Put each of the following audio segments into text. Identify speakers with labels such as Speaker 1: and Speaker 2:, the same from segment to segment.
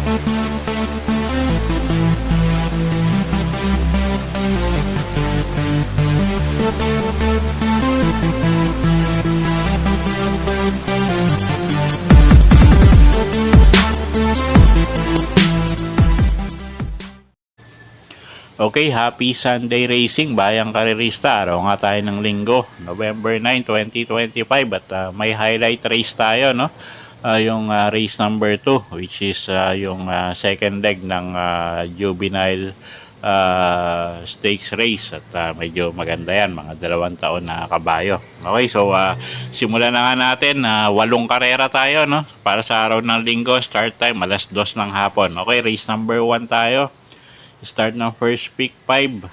Speaker 1: Okay, happy Sunday Racing, bayang karerista. Araw nga tayo ng linggo, November 9, 2025 at may highlight race tayo, no? Yung race number 2, which is yung second leg ng juvenile stakes race at medyo maganda yan, mga 2 taon na kabayo. Okay, so simulan na nga natin. 8 karera tayo, no? Para sa araw ng linggo, start time alas 2 ng hapon. Okay, race number 1 tayo. Start ng first pick 5.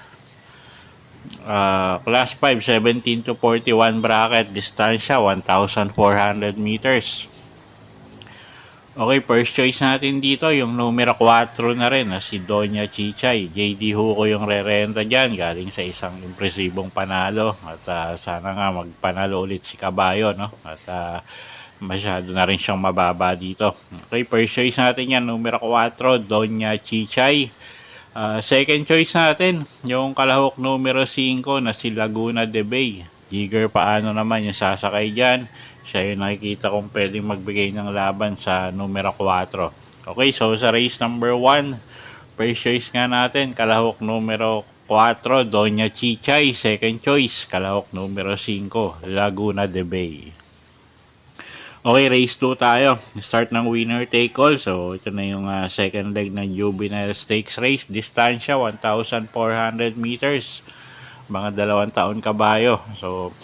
Speaker 1: Class 5, 17 to 41 bracket. Distansya, 1,400 meters. Okay, first choice natin dito, yung numero 4 na rin, si Doña Chichay. JD Huco yung re-renta dyan, galing sa isang impresibong panalo. At sana nga magpanalo ulit si Kabayo, no? At masyado na rin siyang mababa dito. Okay, first choice natin yan, numero 4, Doña Chichay. Second choice natin, yung kalahok numero 5 na si Laguna de Bay. Jigger paano naman yung sasakay dyan. Siya yung nakikita kong pwedeng magbigay ng laban sa numero 4. Okay, so sa race number 1, first choice nga natin, kalahok numero 4, Doña Chichay. Second choice, kalahok numero 5, Laguna de Bay. Okay, race 2 tayo. Start ng winner take all. So, ito na yung second leg ng juvenile stakes race. Distansya, 1,400 meters. Mga 2 taon kabayo. So,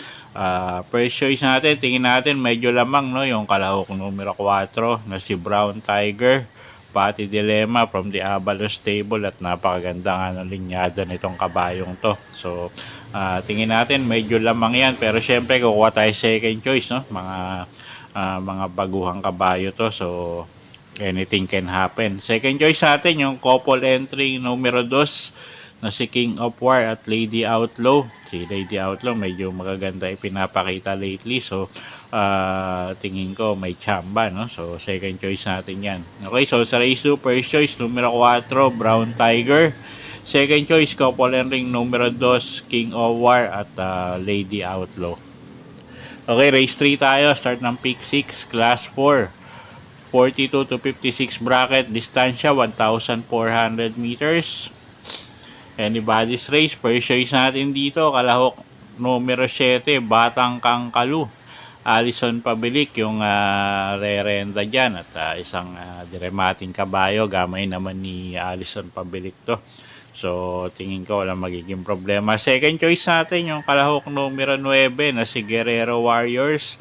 Speaker 1: first choice natin, tingin natin medyo lamang, no? Yung kalahok numero 4 na si Brown Tiger. Pati Dilemma from the Avalos stable at napakaganda nga ng linyada nitong kabayong to. So, tingin natin medyo lamang yan. Pero syempre, kukuha tayo second choice, no? Mga baguhang kabayo to, so anything can happen. Second choice natin yung couple entry numero 2 na si King of War at Lady Outlaw. Si Lady Outlaw medyo magaganda ipinapakita lately, so tingin ko may chamba, no? So second choice natin yan. Okay, so sa race 2, first choice numero 4, Brown Tiger. Second choice, couple entry numero 2, King of War at Lady Outlaw. Okay, race 3 tayo. Start ng pick 6, class 4. 42 to 56 bracket. Distansya, 1,400 meters. Anybody's race. First choice natin dito, kalahok numero 7, Batang Kangkalu. Alison Pabilik yung re-renta dyan. At isang diremating kabayo. Gamay naman ni Alison Pabilik to. So, tingin ko walang magiging problema. Second choice natin, yung kalahok numero 9 na si Guerrero Warriors.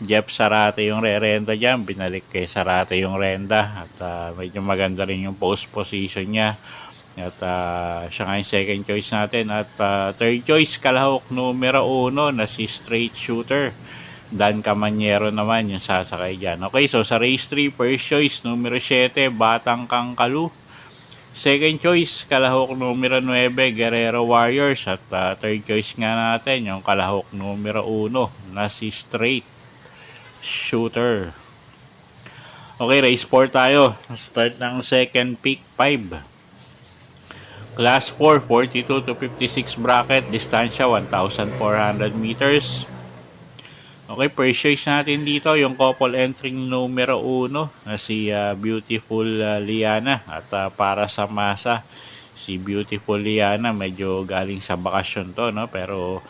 Speaker 1: Jeff Sarate yung re-renta dyan. Binalik kay Sarate yung renda. At medyo maganda rin yung post position niya. At siya nga yung second choice natin. At third choice, kalahok numero 1 na si Straight Shooter. Dan Camanyero naman yung sasakay dyan. Okay, so sa race 3, first choice, numero 7, Batang Kangkalu. Second choice, kalahok numero 9, Guerrero Warriors. At third choice nga natin, yung kalahok numero 1 na si Straight Shooter. Okay, race 4 tayo. Start ng second pick 5. Class 4, 42 to 56 bracket. Distansya, 1,400 meters. Okay, first choice natin dito, yung couple entering numero 1 na si Beautiful Liana. At para sa masa, si Beautiful Liana medyo galing sa bakasyon to, no? Pero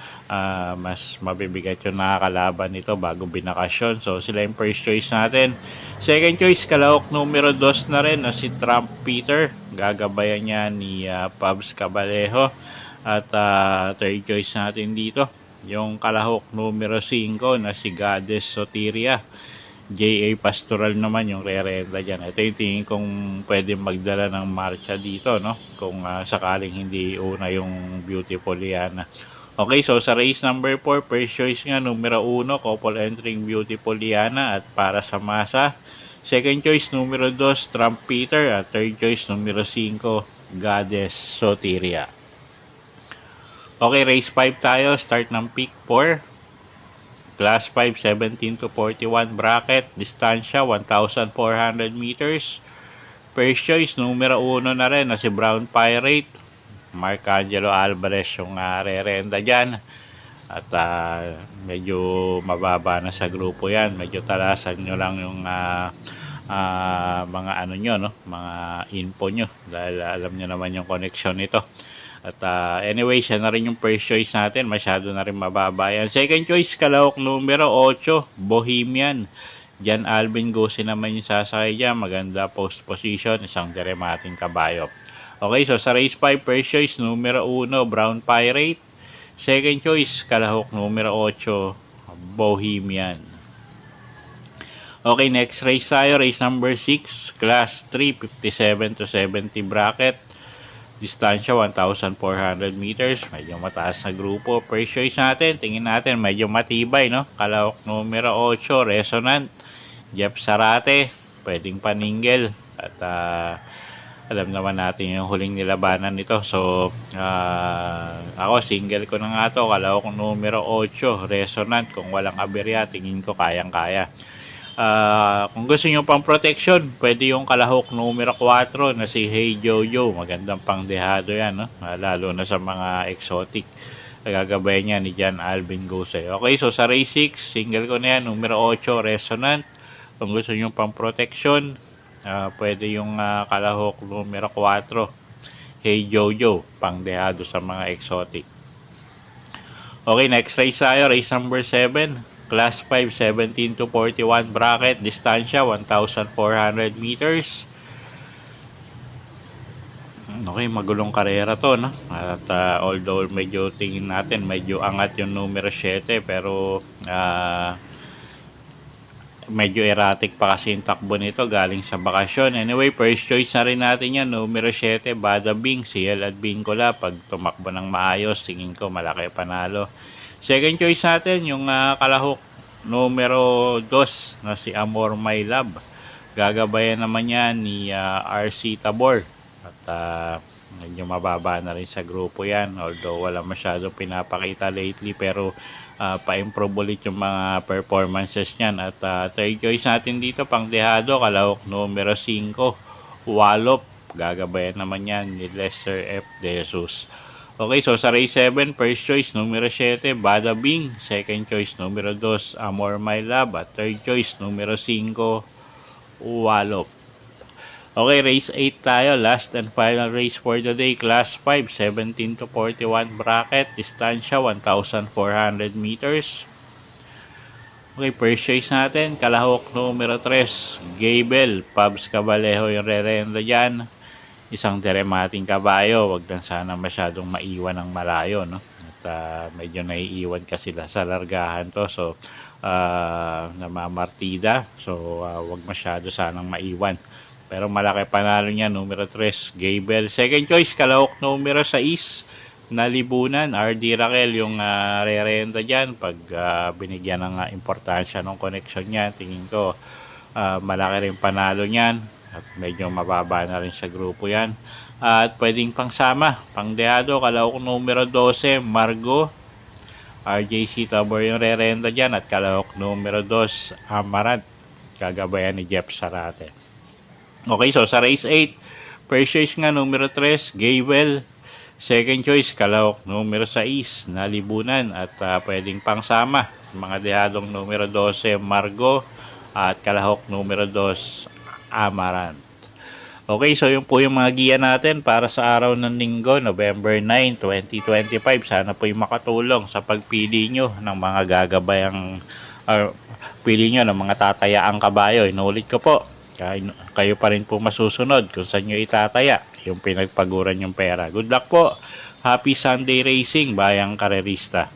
Speaker 1: mas mabibigat yung nakakalaban nito bago binakasyon. So sila yung first choice natin. Second choice, kalahok numero 2 na rin na si Trump Peter. Gagabayan niya ni Pabs Cabalejo. At third choice natin dito, yung kalahok numero 5 na si Goddess Soteria. J.A. Pastoral naman yung re-renta dyan. Ito yung tingin kong pwede magdala ng marcha dito, no? Kung sakaling hindi una yung Beautiful Liana. Okay, so sa race number 4, first choice nga, numero 1, couple entering Beautiful Liana. At para sa masa, second choice, numero 2, Trump Peter. At third choice, numero 5, Goddess Soteria. Okay, race 5 tayo. Start ng pick 4. Class 5, 17 to 41 bracket. Distansya, 1,400 meters. First choice, numero 1 na rin na si Brown Pirate. Marcangelo Alvarez yung re-renda dyan. At medyo mababa na sa grupo yan. Medyo talasan nyo lang yung mga ano nyo, no? Mga info nyo. Dahil alam nyo naman yung connection nito. At anyway, siya na rin yung first choice natin. Masyado na rin mababa yan. Second choice, kalahok numero 8, Bohemian. Jan Alvin Gose naman yung sasakay dyan. Maganda post position. Isang diremating kabayo. Okay, so sa race 5, first choice, numero 1, Brown Pirate. Second choice, kalahok numero 8, Bohemian. Okay, next race tayo. Race number 6, Class 3, 57 to 70 bracket. Distansya 1,400 meters. Medyo mataas na grupo. First choice natin, tingin natin, medyo matibay, no? Kalahok numero 8, Resonant. Jeff Sarate, pwedeng paninggel. At alam naman natin yung huling nilabanan nito. So, ako, single ko na nga to. Kalahok numero 8, Resonant. Kung walang aberya, tingin ko kayang-kaya. Kung gusto nyo pang protection, pwede yung kalahok numero 4 na si Hey Jojo. Magandang pangdehado yan, no? Lalo na sa mga exotic. Gagabay niya ni Jan Alvin Gose. Okay, so sa race 6, single ko na yan, numero 8, Resonant. Kung gusto nyo pang protection, pwede yung kalahok numero 4, Hey Jojo, pangdehado sa mga exotic. Okay, next race tayo, race number 7. Class 5, 17 to 41 bracket. Distansya, 1,400 meters. Okay, magulong karera to, no? At although medyo tingin natin, medyo angat yung numero 7. Pero medyo erratic pa kasi yung takbo nito galing sa bakasyon. Anyway, first choice na rin natin yan. Numero 7, Bada Bing, CL at Bincola. Pag tumakbo ng maayos, tingin ko malaki panalo. Second choice natin, yung kalahok numero 2 na si Amor My Love. Gagabayan naman yan ni RC Tabor. At medyo mababa na rin sa grupo yan. Although wala masyadong pinapakita lately, pero pa-improve ulit yung mga performances niyan. At third choice natin dito, pangdehado, kalahok numero 5, Wallop. Gagabayan naman yan ni Lester F. De Jesus. Okay, so sa race 7, first choice, numero 7, Bada Bing. Second choice, numero 2, Amor My Love. At third choice, numero 5, Wallop. Okay, race 8 tayo. Last and final race for the day. Class 5, 17 to 41 bracket. Distansya, 1,400 meters. Okay, first choice natin, kalahok numero 3, Gable. Pabs Cabalejo yung re-renda dyan. Isang diremating kabayo, wag lang sana masyadong maiwan ng malayo, no? At medyo naiiwan kasi sa largahan to, so namamartida, so wag masyado sanang maiwan. Pero malaki panalo niya, numero 3, Gable. Second choice, kalahok numero 6, Nalibunan. RD Raquel yung re-renta dyan. Pag binigyan ng importansya ng connection niya, tingin ko malaki rin panalo niyan. At medyo mababa na rin sa grupo yan. At pwedeng pangsama, pangdehado, kalahok numero 12, Margo. RJC Tabor yung re-renta dyan. At kalahok numero 2, Amaranth. Gagabayan ni Jeff Sarate. Okay, so sa race 8, first choice nga numero 3, Gable. Second choice, kalahok numero 6, Nalibunan. At pwedeng pangsama, mga dehadong numero 12, Margo. At kalahok numero 2, Amaranth. Okay, so yun po yung mga giya natin para sa araw ng Linggo, November 9, 2025. Sana po yung makatulong sa pagpili nyo ng mga gagabayang pili nyo ng mga tatayaang kabayo. Inulit ko po, kayo pa rin po masusunod kung saan nyo itataya yung pinagpaguran yung pera. Good luck po. Happy Sunday racing, bayang karerista.